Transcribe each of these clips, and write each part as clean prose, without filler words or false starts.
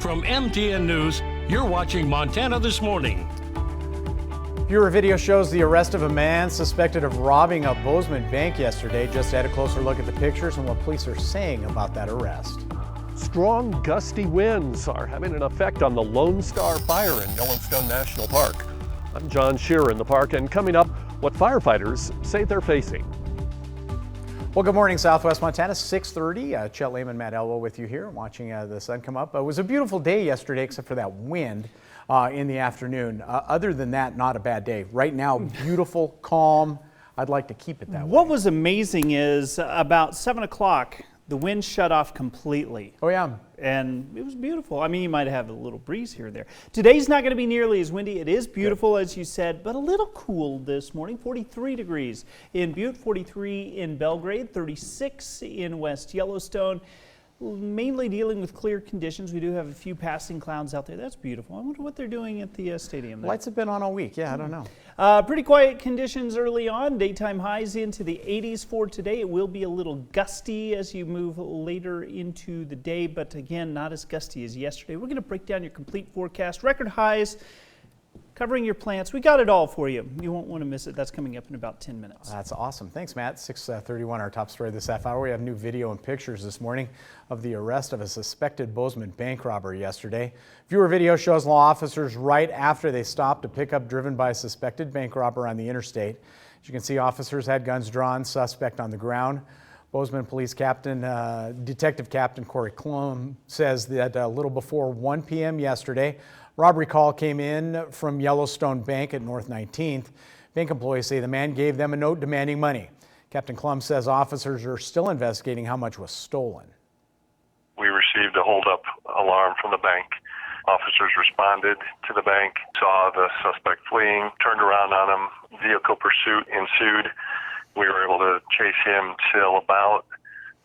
From MTN News, you're watching Montana This Morning. Viewer video shows the arrest of a man suspected of robbing a Bozeman bank yesterday. Just had a closer look at the pictures and what police are saying about that arrest. Strong gusty winds are having an effect on the Lone Star Fire in Yellowstone National Park. I'm John Shearer in the park, and coming up, what firefighters say they're facing. Well, good morning, Southwest Montana, 6:30. Chet Lehman, Matt Elwell with you here, watching the sun come up. It was a beautiful day yesterday, except for that wind in the afternoon. Other than that, not a bad day. Right now, beautiful, calm. I'd like to keep it that way. What was amazing is about 7 o'clock, the wind shut off completely. Oh, yeah. And it was beautiful. I mean, you might have a little breeze here or there. Today's not going to be nearly as windy. It is beautiful, as you said, but a little cool this morning. 43 degrees in Butte, 43 in Belgrade, 36 in West Yellowstone. Mainly dealing with clear conditions. We do have a few passing clouds out there. That's beautiful. I wonder what they're doing at the stadium there. Lights have been on all week. Yeah, I don't know. Pretty quiet conditions early on. Daytime highs into the 80s for today. It will be a little gusty as you move later into the day, but again, not as gusty as yesterday. We're going to break down your complete forecast. Record highs covering your plants. We got it all for you. You won't want to miss it. That's coming up in about 10 minutes. That's awesome. Thanks, Matt. 6:31, our top story this half hour. We have new video and pictures this morning of the arrest of a suspected Bozeman bank robber yesterday. Viewer video shows law officers right after they stopped a pickup driven by a suspected bank robber on the interstate. As you can see, officers had guns drawn, suspect on the ground. Bozeman Police Captain, Detective Captain Corey Klum says that a little before 1 p.m. yesterday, robbery call came in from Yellowstone Bank at North 19th. Bank employees say the man gave them a note demanding money. Captain Klum says officers are still investigating how much was stolen. We received a holdup alarm from the bank. Officers responded to the bank, saw the suspect fleeing, turned around on him. Vehicle pursuit ensued. We were able to chase him till about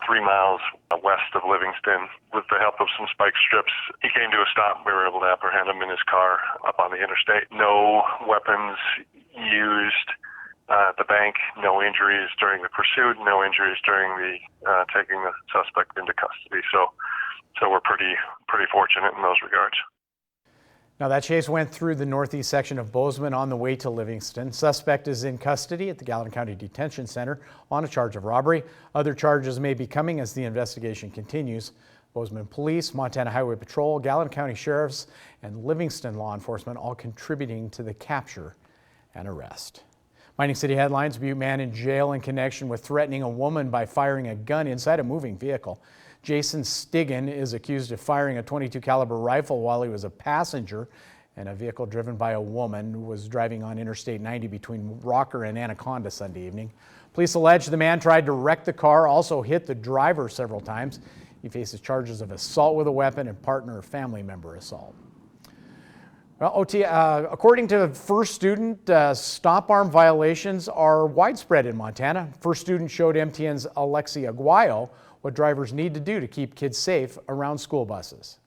3 miles west of Livingston. With the help of some spike strips, he came to a stop. We were able to apprehend him in his car up on the interstate. No weapons used at the bank, no injuries during the pursuit, no injuries during the taking the suspect into custody. So we're pretty fortunate in those regards. Now, that chase went through the northeast section of Bozeman on the way to Livingston. Suspect is in custody at the Gallatin County Detention Center on a charge of robbery. Other charges may be coming as the investigation continues. Bozeman Police, Montana Highway Patrol, Gallatin County Sheriffs, and Livingston law enforcement all contributing to the capture and arrest. Mining City headlines: Butte man in jail in connection with threatening a woman by firing a gun inside a moving vehicle. Jason Stiggin is accused of firing a .22 caliber rifle while he was a passenger in a vehicle driven by a woman who was driving on Interstate 90 between Rocker and Anaconda Sunday evening. Police allege the man tried to wreck the car, also hit the driver several times. He faces charges of assault with a weapon and partner or family member assault. Well, according to First Student, stop arm violations are widespread in Montana. First Student showed MTN's Alexi Aguayo what drivers need to do to keep kids safe around school buses.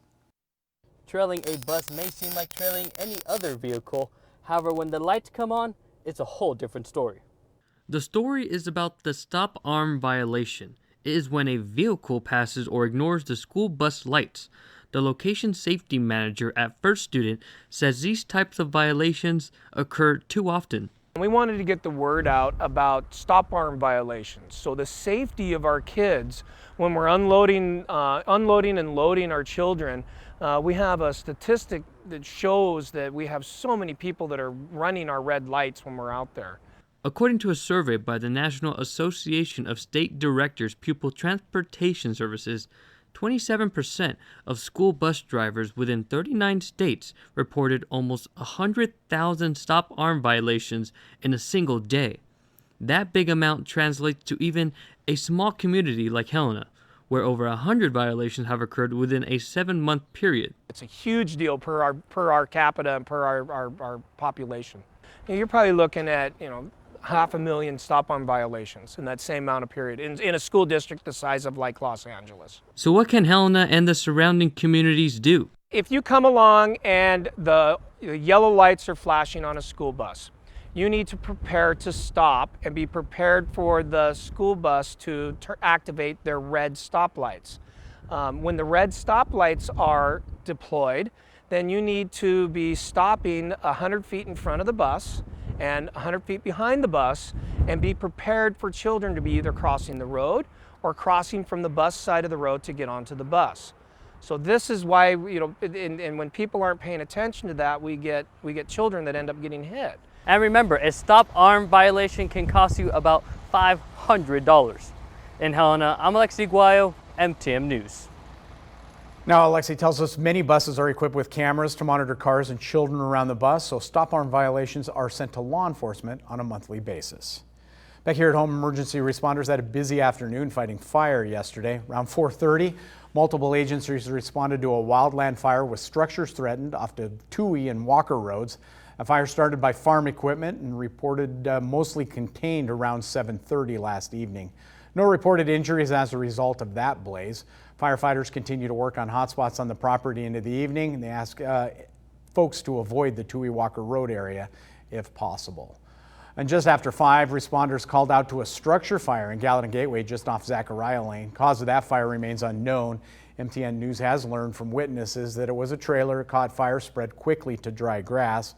Trailing a bus may seem like trailing any other vehicle. However, when the lights come on, it's a whole different story. The story is about the stop arm violation. It is when a vehicle passes or ignores the school bus lights. The location safety manager at First Student says these types of violations occur too often. We wanted to get the word out about stop arm violations. So the safety of our kids when we're unloading and loading our children. We have a statistic that shows that we have so many people that are running our red lights when we're out there. According to a survey by the National Association of State Directors Pupil Transportation Services, 27% of school bus drivers within 39 states reported almost 100,000 stop arm violations in a single day. That big amount translates to even a small community like Helena, where over 100 violations have occurred within a 7-month period. It's a huge deal per our capita and per our population. You're probably looking at 500,000 stop arm violations in that same amount of period in a school district the size of like Los Angeles. So what can Helena and the surrounding communities do? If you come along and the yellow lights are flashing on a school bus, you need to prepare to stop and be prepared for the school bus to activate their red stoplights. When the red stoplights are deployed, then you need to be stopping 100 feet in front of the bus and 100 feet behind the bus, and be prepared for children to be either crossing the road or crossing from the bus side of the road to get onto the bus. So this is why, and when people aren't paying attention to that, we get children that end up getting hit. And remember, a stop arm violation can cost you about $500. In Helena, I'm Alexi Guayo, MTM News. Now, Alexi tells us many buses are equipped with cameras to monitor cars and children around the bus, so stop arm violations are sent to law enforcement on a monthly basis. Back here at home, emergency responders had a busy afternoon fighting fire yesterday. Around 4:30, multiple agencies responded to a wildland fire with structures threatened off the Toohey and Walker roads. A fire started by farm equipment and reported mostly contained around 7:30 last evening. No reported injuries as a result of that blaze. Firefighters continue to work on hotspots on the property into the evening, and they ask folks to avoid the Toohey Walker Road area if possible. And just after 5, responders called out to a structure fire in Gallatin Gateway just off Zachariah Lane. Cause of that fire remains unknown. MTN News has learned from witnesses that it was a trailer caught fire, spread quickly to dry grass.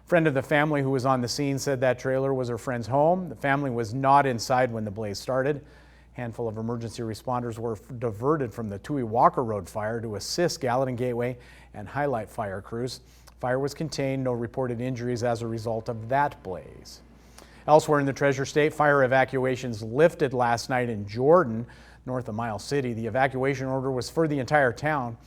A friend of the family who was on the scene said that trailer was her friend's home. The family was not inside when the blaze started. A handful of emergency responders were diverted from the Toohey Walker Road fire to assist Gallatin Gateway and Highlight fire crews. Fire was contained, no reported injuries as a result of that blaze. Elsewhere in the Treasure State, fire evacuations lifted last night in Jordan, north of Miles City. The evacuation order was for the entire town.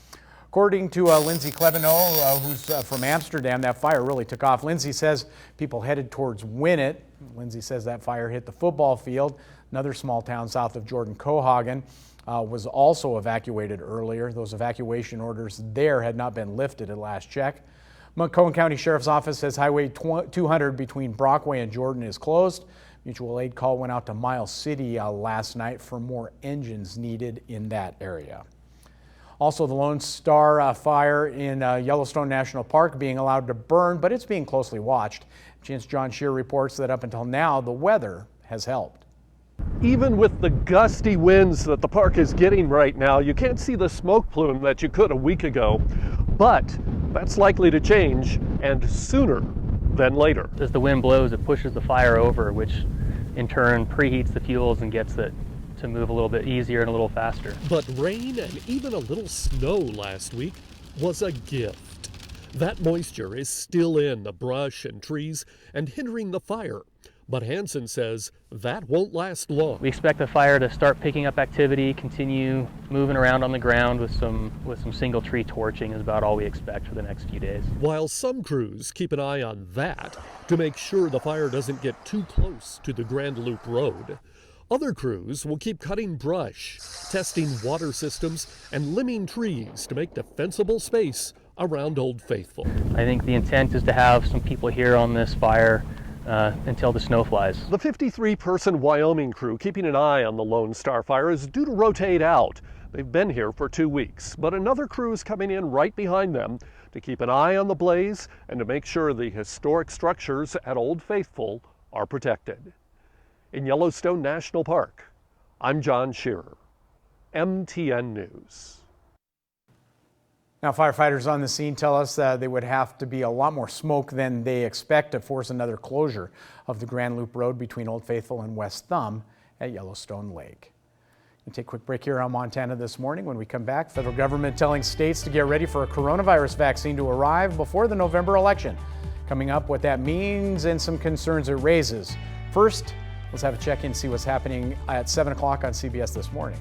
According to Lindsay Cleveneau, who's from Amsterdam, that fire really took off. Lindsay says people headed towards Winnett. Lindsay says that fire hit the football field. Another small town south of Jordan, Cohagen, was also evacuated earlier. Those evacuation orders there had not been lifted at last check. Macomb County Sheriff's Office says Highway 200 between Brockway and Jordan is closed. Mutual aid call went out to Miles City last night for more engines needed in that area. Also, the Lone Star fire in Yellowstone National Park being allowed to burn, but it's being closely watched. Chance John Shear reports that up until now, the weather has helped. Even with the gusty winds that the park is getting right now, you can't see the smoke plume that you could a week ago. But that's likely to change, and sooner than later. As the wind blows, it pushes the fire over, which in turn preheats the fuels and gets it to move a little bit easier and a little faster. But rain and even a little snow last week was a gift. That moisture is still in the brush and trees and hindering the fire. But Hansen says that won't last long. We expect the fire to start picking up activity, continue moving around on the ground with some single tree torching is about all we expect for the next few days. While some crews keep an eye on that to make sure the fire doesn't get too close to the Grand Loop Road, other crews will keep cutting brush, testing water systems, and limbing trees to make defensible space around Old Faithful. I think the intent is to have some people here on this fire until the snow flies. The 53-person Wyoming crew keeping an eye on the Lone Star fire is due to rotate out. They've been here for 2 weeks, but another crew is coming in right behind them to keep an eye on the blaze and to make sure the historic structures at Old Faithful are protected. In Yellowstone National Park, I'm John Shearer, MTN News. Now, firefighters on the scene tell us that they would have to be a lot more smoke than they expect to force another closure of the Grand Loop Road between Old Faithful and West Thumb at Yellowstone Lake. We'll take a quick break here on Montana This Morning. When we come back, federal government telling states to get ready for a coronavirus vaccine to arrive before the November election. Coming up, what that means and some concerns it raises. First, let's have a check-in, see what's happening at 7 o'clock on CBS This Morning.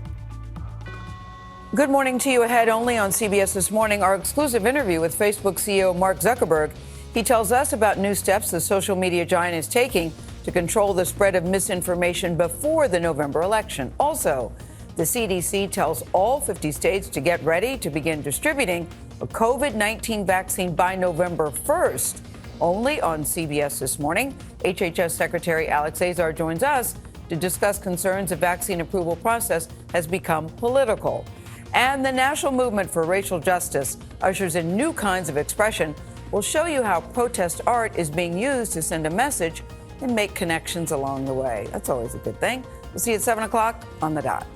Good morning to you. Ahead only on CBS This Morning, our exclusive interview with Facebook CEO Mark Zuckerberg. He tells us about new steps the social media giant is taking to control the spread of misinformation before the November election. Also, the CDC tells all 50 states to get ready to begin distributing a COVID-19 vaccine by November 1st. Only on CBS This Morning, HHS Secretary Alex Azar joins us to discuss concerns the vaccine approval process has become political. And the national movement for racial justice ushers in new kinds of expression. We'll show you how protest art is being used to send a message and make connections along the way. That's always a good thing. We'll see you at 7 o'clock on the dot.